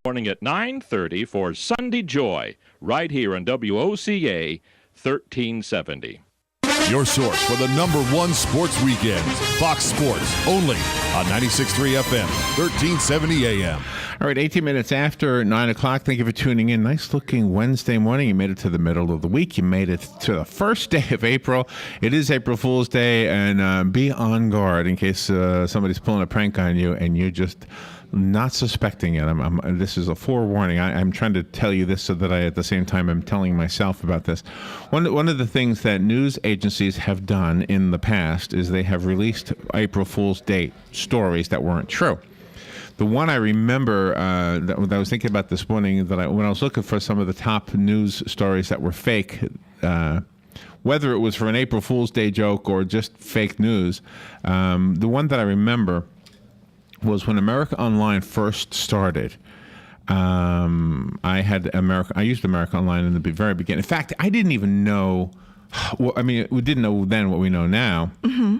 Morning at 9:30 for Sunday Joy, right here on WOCA 1370. Your source for the number one sports weekends. Fox Sports, only on 96.3 FM, 1370 AM. All right, 18 minutes after 9 o'clock. Thank you for tuning in. Nice-looking Wednesday morning. You made it to the middle of the week. You made it to the first day of April. It is April Fool's Day, and be on guard in case somebody's pulling a prank on you and you're just not suspecting it. This is a forewarning. I'm trying to tell you this so that I, at the same time, I'm telling myself about this. One of the things that news agencies have done in the past is they have released April Fool's Day stories that weren't true. The one I remember that I was thinking about this morning, when I was looking for some of the top news stories that were fake, whether it was for an April Fool's Day joke or just fake news, the one that I remember was when America Online first started. I used America Online in the very beginning. In fact, I didn't even know. Well, I mean, we didn't know then what we know now. Mm-hmm.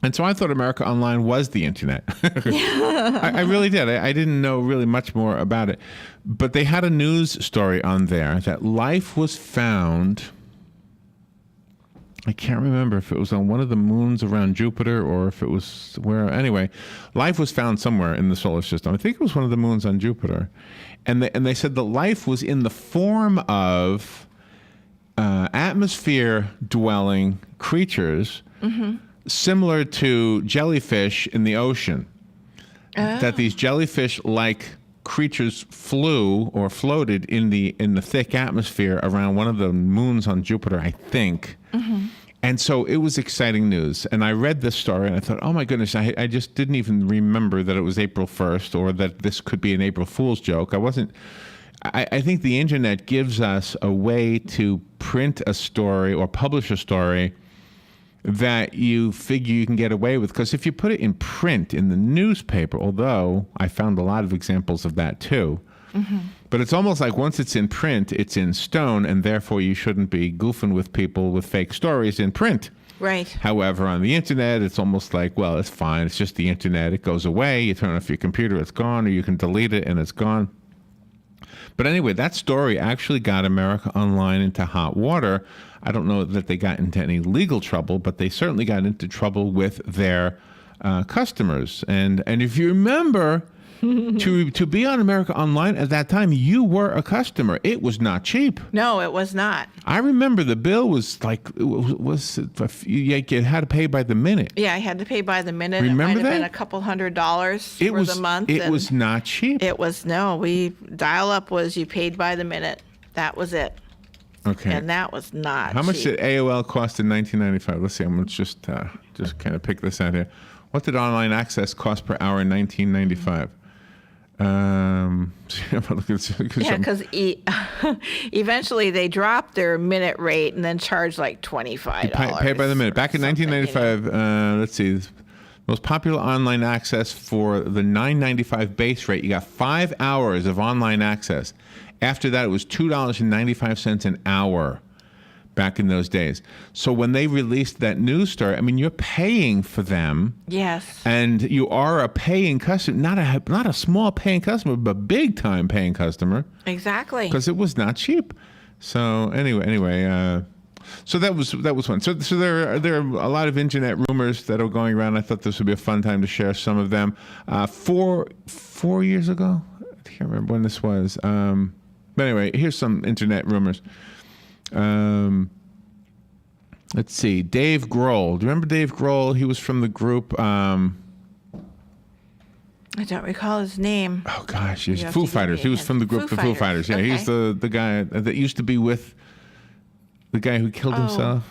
And so I thought America Online was the internet. I really did. I didn't know really much more about it. But they had a news story on there that life was found. I can't remember if it was on one of the moons around Jupiter or if it was where. Anyway, life was found somewhere in the solar system. I think it was one of the moons on Jupiter. And they said that life was in the form of atmosphere-dwelling creatures, mm-hmm. similar to jellyfish in the ocean. Oh. That these jellyfish-like creatures flew or floated in the thick atmosphere around one of the moons on Jupiter, I think. Mm-hmm. And so it was exciting news. And I read this story and I thought, oh my goodness, I just didn't even remember that it was April 1st or that this could be an April Fool's joke. I think the internet gives us a way to print a story or publish a story that you figure you can get away with. Because if you put it in print in the newspaper, although I found a lot of examples of that too, mm-hmm. but it's almost like once it's in print, it's in stone, and therefore you shouldn't be goofing with people with fake stories in print. Right. However, on the internet, it's almost like, well, it's fine. It's just the internet. It goes away. You turn off your computer, it's gone, or you can delete it and it's gone. But anyway, that story actually got America Online into hot water. I don't know that they got into any legal trouble, but they certainly got into trouble with their customers. And if you remember, to be on America Online at that time, you were a customer. It was not cheap. No, it was not. I remember the bill was like, you had to pay by the minute. Yeah, I had to pay by the minute. Remember it might that? have been a couple $100 for the month. It was not cheap. It was, dial-up was you paid by the minute. That was it. Okay. And that was not How much cheap. did AOL cost in 1995? Let's see. I'm going to just kind of pick this out here. What did online access cost per hour in 1995? Because eventually they dropped their minute rate and then charged like $25. Pay by the minute. Back in 1995, let's see, most popular online access for the $9.95 base rate. You got 5 hours of online access. After that, it was $2.95 an hour. Back in those days. So when they released that news story, I mean, you're paying for them. Yes. And you are a paying customer, not a small paying customer, but a big time paying customer. Exactly. Because it was not cheap. So anyway, so that was one. So there are a lot of internet rumors that are going around. I thought this would be a fun time to share some of them. 4 years ago, I can't remember when this was. But anyway, here's some internet rumors. Let's see. Dave Grohl. Do you remember Dave Grohl? He was from the group. I don't recall his name. Oh gosh, he's Foo Fighters. He was from the group Foo Fighters. Yeah, okay. He's the guy that used to be with the guy who killed himself.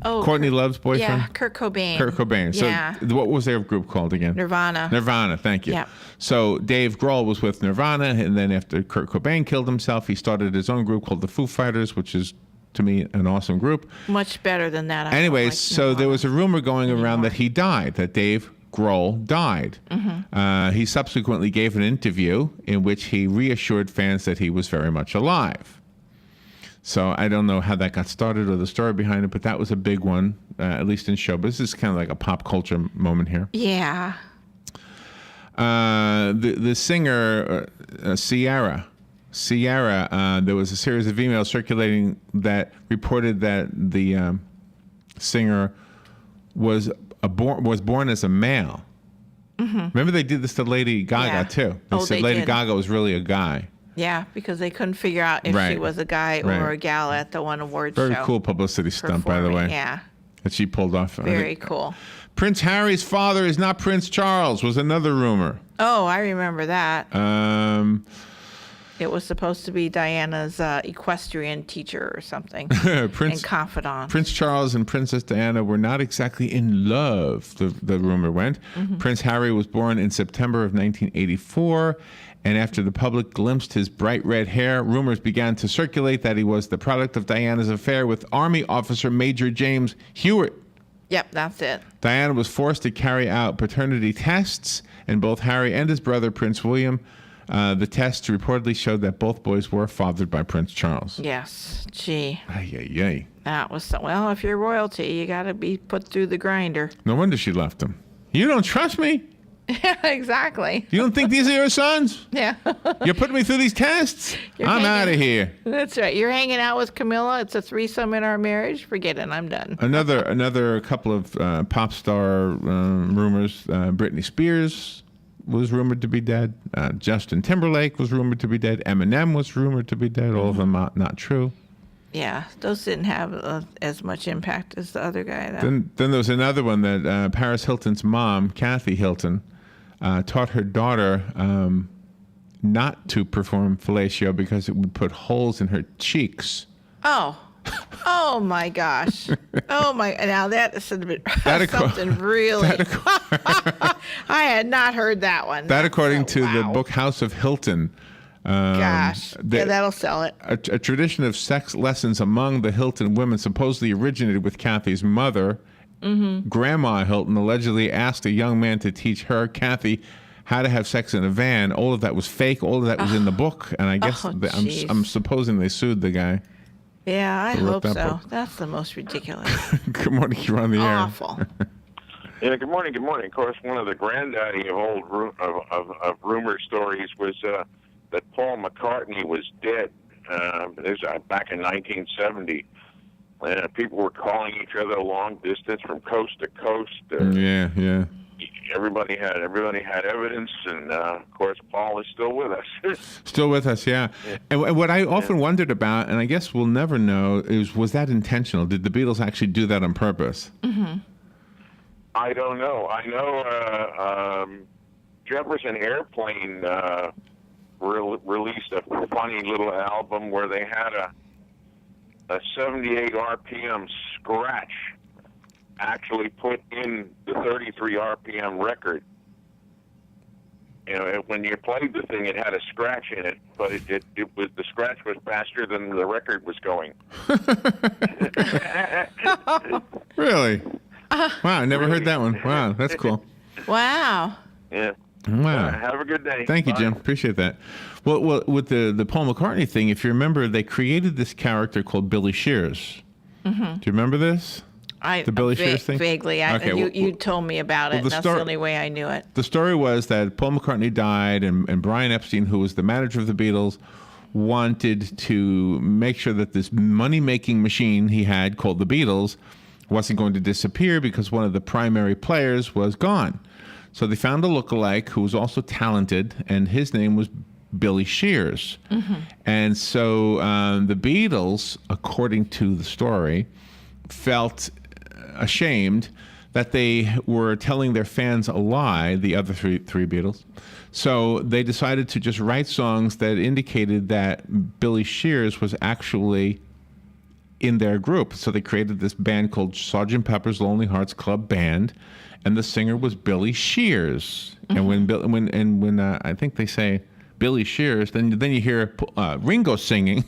Oh, Courtney Love's boyfriend. Yeah, Kurt Cobain. Kurt Cobain. So yeah. What was their group called again? Nirvana. Nirvana. Thank you. Yeah. So Dave Grohl was with Nirvana, and then after Kurt Cobain killed himself, he started his own group called the Foo Fighters, which is, to me, an awesome group. Much better than that. Anyways, so there was a rumor going around that he died, that Dave Grohl died. Mm-hmm. He subsequently gave an interview in which he reassured fans that he was very much alive. So I don't know how that got started or the story behind it, but that was a big one, at least in showbiz. This is kind of like a pop culture moment here. Yeah. The singer Sierra, there was a series of emails circulating that reported that the singer was born as a male. Mm-hmm. Remember they did this to Lady Gaga too. They said Lady Gaga was really a guy. Yeah, because they couldn't figure out if she was a guy or a gal at the one award show. Very cool publicity stunt, by the way. Yeah. That she pulled off. Very cool. Prince Harry's father is not Prince Charles, was another rumor. Oh, I remember that. It was supposed to be Diana's equestrian teacher or something, and confidant. Prince Charles and Princess Diana were not exactly in love, the rumor went. Mm-hmm. Prince Harry was born in September of 1984, and after the public glimpsed his bright red hair, rumors began to circulate that he was the product of Diana's affair with Army officer Major James Hewitt. Yep, that's it. Diana was forced to carry out paternity tests, and both Harry and his brother, Prince William, the tests reportedly showed that both boys were fathered by Prince Charles. Yes, gee. Ay. That was well, if you're royalty, you got to be put through the grinder. No wonder she left him. You don't trust me? Yeah, exactly. You don't think these are your sons? Yeah. You're putting me through these tests? I'm out of here. That's right. You're hanging out with Camilla. It's a threesome in our marriage. Forget it. I'm done. Another couple of pop star rumors. Britney Spears was rumored to be dead. Justin Timberlake was rumored to be dead. Eminem was rumored to be dead. All of them not true. Yeah, those didn't have as much impact as the other guy. Then there was another one that Paris Hilton's mom, Kathy Hilton, taught her daughter not to perform fellatio because it would put holes in her cheeks. Oh my gosh. Oh my, now that is something really. I had not heard that one. That according to the book House of Hilton. Gosh, that'll sell it. A tradition of sex lessons among the Hilton women supposedly originated with Kathy's mother. Mm-hmm. Grandma Hilton allegedly asked a young man to teach her, Kathy, how to have sex in a van. All of that was fake. All of that was in the book. And I guess I'm supposing they sued the guy. Yeah, I hope so. Book. That's the most ridiculous. Good morning. You're on the air. Awful. Yeah, good morning. Good morning. Of course, one of the granddaddy of old of rumor stories was that Paul McCartney was dead. This was back in 1970. People were calling each other long distance from coast to coast. Yeah. Everybody had evidence, and of course, Paul is still with us. Still with us, yeah. And what I often wondered about, and I guess we'll never know, was that intentional? Did the Beatles actually do that on purpose? Mm-hmm. I don't know. I know Jefferson Airplane released a funny little album where they had a 78 RPM scratch actually put in the 33 RPM record. You know, when you played the thing, it had a scratch in it, but it was, the scratch was faster than the record was going. Really? Wow, I never heard that one. Wow, that's cool. Wow. Yeah. Wow. Have a good day. Thank you, Jim. Appreciate that. Well, with the Paul McCartney thing, if you remember, they created this character called Billy Shears. Mm-hmm. Do you remember this? The Billy Shears thing? Vaguely. You told me about it. That's the only way I knew it. The story was that Paul McCartney died, and Brian Epstein, who was the manager of the Beatles, wanted to make sure that this money-making machine he had called the Beatles wasn't going to disappear because one of the primary players was gone. So they found a lookalike who was also talented, and his name was Billy Shears. Mm-hmm. And so the Beatles, according to the story, felt ashamed that they were telling their fans a lie, the other three Beatles. So they decided to just write songs that indicated that Billy Shears was actually in their group. So they created this band called Sgt. Pepper's Lonely Hearts Club Band, and the singer was Billy Shears. Mm-hmm. And when I think they say Billy Shears, then you hear Ringo singing.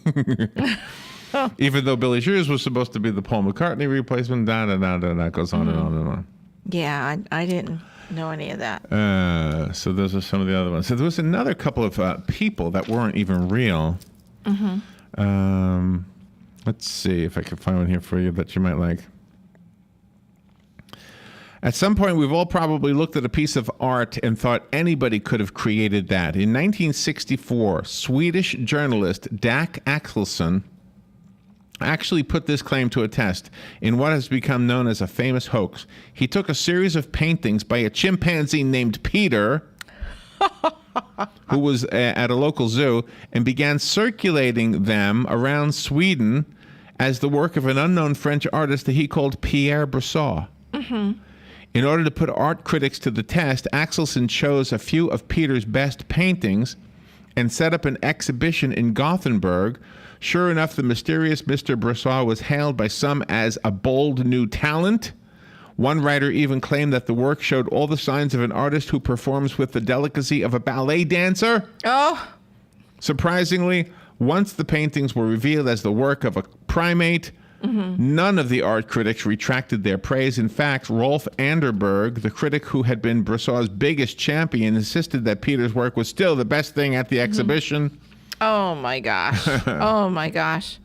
Even though Billy Shears was supposed to be the Paul McCartney replacement, that goes on and on and on. Yeah, I didn't know any of that. So those are some of the other ones. So there was another couple of people that weren't even real. Mm-hmm. Let's see if I can find one here for you that you might like. At some point, we've all probably looked at a piece of art and thought anybody could have created that. In 1964, Swedish journalist Dag Axelsson actually put this claim to a test in what has become known as a famous hoax. He took a series of paintings by a chimpanzee named Peter, who was at a local zoo, and began circulating them around Sweden as the work of an unknown French artist that he called Pierre Brosseau. Mm-hmm. In order to put art critics to the test, Axelsson chose a few of Peter's best paintings and set up an exhibition in Gothenburg. Sure enough, the mysterious Mr. Brosseau was hailed by some as a bold new talent. One writer even claimed that the work showed all the signs of an artist who performs with the delicacy of a ballet dancer. Oh. Surprisingly, once the paintings were revealed as the work of a primate, none of the art critics retracted their praise. In fact, Rolf Anderberg, the critic who had been Brosseau's biggest champion, insisted that Peter's work was still the best thing at the exhibition. Oh my gosh! Oh my gosh!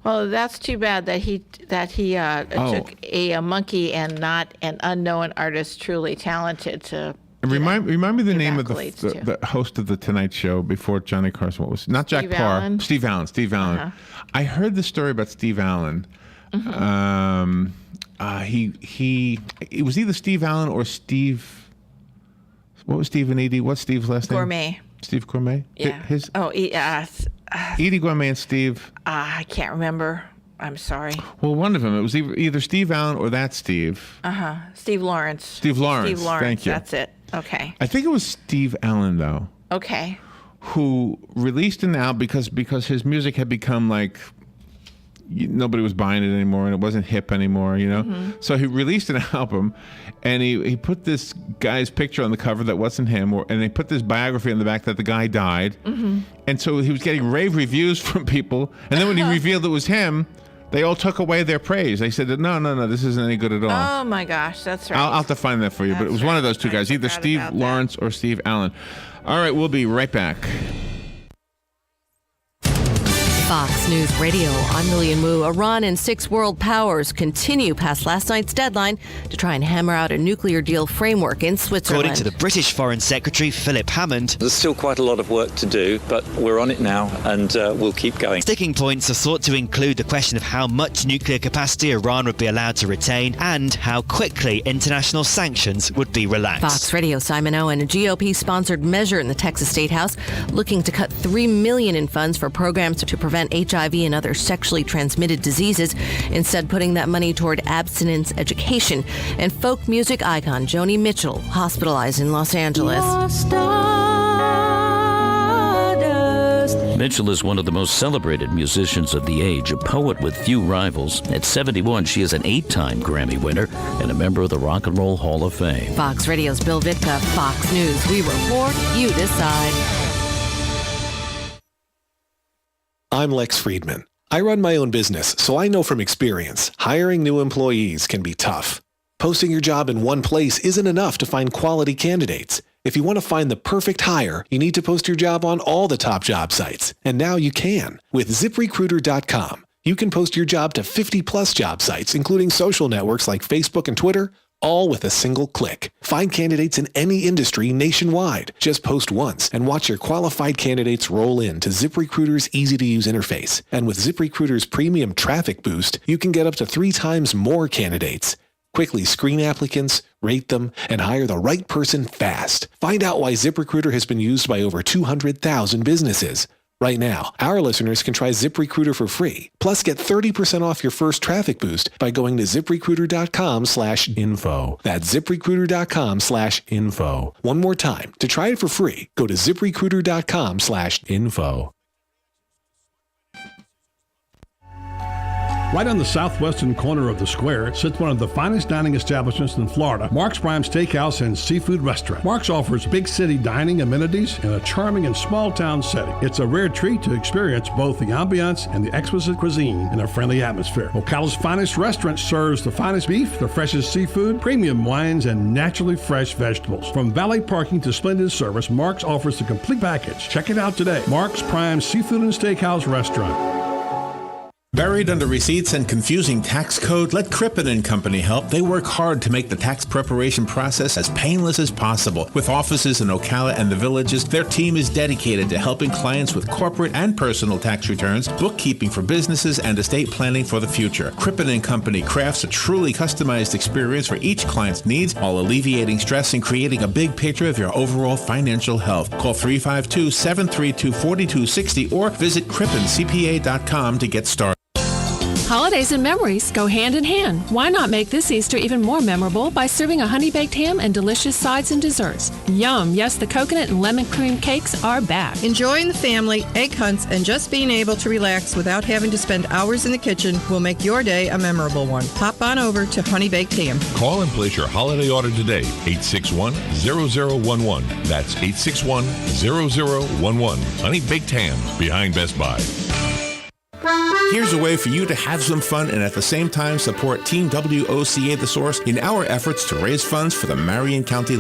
Well, that's too bad that he took a monkey and not an unknown artist, truly talented to. And remind me the name of the host of the Tonight Show before Johnny Carson. What was not Jack Parr? Steve Allen. Steve Allen. Uh-huh. I heard the story about Steve Allen. Mm-hmm. It was either Steve Allen or Steve. What was Steve and Edie? What's Steve's last name? Gourmet. Steve Gourmet. Yeah. Edie Gourmet and Steve. I can't remember. I'm sorry. Well, one of them. It was either Steve Allen or that Steve. Steve Lawrence. Steve Lawrence. Thank you. That's it. Okay. I think it was Steve Allen, though. Okay. Who released an album because his music had become like nobody was buying it anymore and it wasn't hip anymore, you know? Mm-hmm. So he released an album and he put this guy's picture on the cover that wasn't him, and they put this biography on the back that the guy died. Mm-hmm. And so he was getting rave reviews from people. And then when he revealed it was him, they all took away their praise. They said, no, this isn't any good at all. Oh, my gosh, that's right. I'll have to find that for you, but it was one of those two guys, either Steve Lawrence or Steve Allen. All right, we'll be right back. Fox News Radio, I'm Lillian Wu. Iran and 6 world powers continue past last night's deadline to try and hammer out a nuclear deal framework in Switzerland. According to the British Foreign Secretary, Philip Hammond, there's still quite a lot of work to do, but we're on it now and we'll keep going. Sticking points are thought to include the question of how much nuclear capacity Iran would be allowed to retain and how quickly international sanctions would be relaxed. Fox Radio, Simon Owen, a GOP-sponsored measure in the Texas State House looking to cut $3 million in funds for programs to prevent HIV and other sexually transmitted diseases, instead putting that money toward abstinence education. And folk music icon Joni Mitchell, hospitalized in Los Angeles. Mitchell is one of the most celebrated musicians of the age, a poet with few rivals. At 71, she is an 8-time Grammy winner and a member of the Rock and Roll Hall of Fame. Fox Radio's Bill Vitka, Fox News. We report, you decide. I'm Lex Friedman. I run my own business, so I know from experience, hiring new employees can be tough. Posting your job in one place isn't enough to find quality candidates. If you want to find the perfect hire, you need to post your job on all the top job sites. And now you can. With ZipRecruiter.com, you can post your job to 50-plus job sites, including social networks like Facebook and Twitter, all with a single click. Find candidates in any industry nationwide. Just post once and watch your qualified candidates roll in to ZipRecruiter's easy-to-use interface. And with ZipRecruiter's premium traffic boost, you can get up to 3 times more candidates. Quickly screen applicants, rate them, and hire the right person fast. Find out why ZipRecruiter has been used by over 200,000 businesses. Right now, our listeners can try ZipRecruiter for free. Plus, get 30% off your first traffic boost by going to ZipRecruiter.com/info. That's ZipRecruiter.com/info. One more time. To try it for free, go to ZipRecruiter.com/info. Right on the southwestern corner of the square sits one of the finest dining establishments in Florida, Mark's Prime Steakhouse and Seafood Restaurant. Mark's offers big city dining amenities in a charming and small town setting. It's a rare treat to experience both the ambiance and the exquisite cuisine in a friendly atmosphere. Ocala's finest restaurant serves the finest beef, the freshest seafood, premium wines, and naturally fresh vegetables. From valet parking to splendid service, Mark's offers the complete package. Check it out today. Mark's Prime Seafood and Steakhouse Restaurant. Buried under receipts and confusing tax code? Let Crippen & Company help. They work hard to make the tax preparation process as painless as possible. With offices in Ocala and the Villages, their team is dedicated to helping clients with corporate and personal tax returns, bookkeeping for businesses, and estate planning for the future. Crippen & Company crafts a truly customized experience for each client's needs while alleviating stress and creating a big picture of your overall financial health. Call 352-732-4260 or visit crippencpa.com to get started. Holidays and memories go hand in hand. Why not make this Easter even more memorable by serving a honey-baked ham and delicious sides and desserts? Yum! Yes, the coconut and lemon cream cakes are back. Enjoying the family, egg hunts, and just being able to relax without having to spend hours in the kitchen will make your day a memorable one. Pop on over to Honey Baked Ham. Call and place your holiday order today, 861-0011. That's 861-0011. Honey Baked Ham, behind Best Buy. Here's a way for you to have some fun and at the same time support Team WOCA The Source in our efforts to raise funds for the Marion County